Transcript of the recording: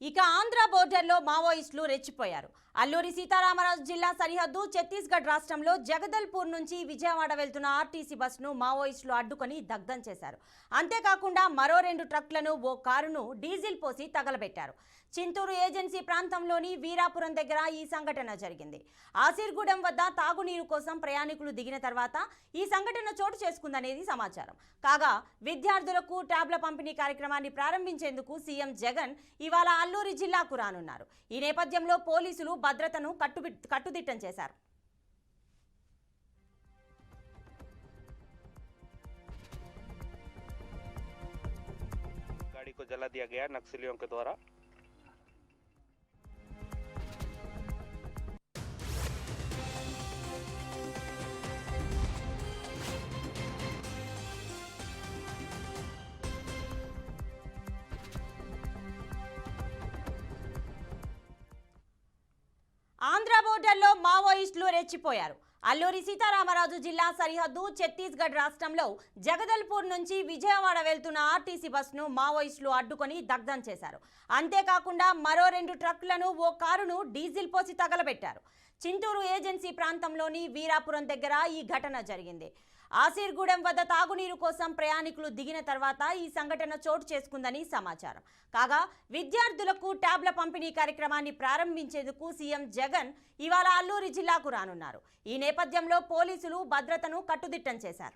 ఇక ఆంధ్ర బోర్డర్లో మావోయిస్టులు రెచ్చిపోయారు. అల్లూరి సీతారామరాజు జిల్లా సరిహద్దు ఛత్తీస్గఢ్ రాష్ట్రంలో జగదల్పూర్ నుంచి విజయవాడ వెళ్తున్న ఆర్టీసీ బస్సును మావోయిస్టులు అడ్డుకొని దగ్ధం చేశారు. అంతేకాకుండా మరో 2 ట్రక్లను, ఓ కారును డీజిల్ పోసి తగలబెట్టారు. చింతూరు ఏజెన్సీ ప్రాంతంలోని వీరాపురం దగ్గర ఈ సంఘటన జరిగింది. ఆసిర్గూడెం వద్ద తాగునీరు కోసం ప్రయాణికులు దిగిన తర్వాత ఈ సంఘటన చోటు చేసుకుందనేది సమాచారం. కాగా విద్యార్థులకు ట్యాబ్ల పంపిణీ కార్యక్రమాన్ని ప్రారంభించేందుకు సీఎం జగన్ ఇవాళ అల్లూరి జిల్లాకు రానున్నారు. ఈ నేపథ్యంలో పోలీసులు భద్రతను కట్టుదిట్టం చేశారు. गाड़ी को जला दिया गया नक्सलियों के द्वारा। ఆంధ్ర బోర్డర్లో మావోయిస్టులు రెచ్చిపోయారు. అల్లూరి సీతారామరాజు జిల్లా సరిహద్దు ఛత్తీస్గఢ్ రాష్ట్రంలో జగదల్పూర్ నుంచి విజయవాడ వెళ్తున్న ఆర్టీసీ బస్సును మావోయిస్టులు అడ్డుకొని దగ్ధం చేశారు. అంతేకాకుండా మరో 2 ట్రక్లను, ఓ కారును డీజిల్ పోసి తగలబెట్టారు. చింతూరు ఏజెన్సీ ప్రాంతంలోని వీరాపురం దగ్గర ఈ ఘటన జరిగింది. ఆసిర్గూడెం వద్ద తాగునీరు కోసం ప్రయాణికులు దిగిన తర్వాత ఈ సంఘటన చోటు చేసుకుందని సమాచారం. కాగా విద్యార్థులకు ట్యాబ్ల పంపిణీ కార్యక్రమాన్ని ప్రారంభించేందుకు సీఎం జగన్ ఇవాళ అల్లూరి జిల్లాకు రానున్నారు. ఈ నేపథ్యంలో పోలీసులు భద్రతను కట్టుదిట్టం చేశారు.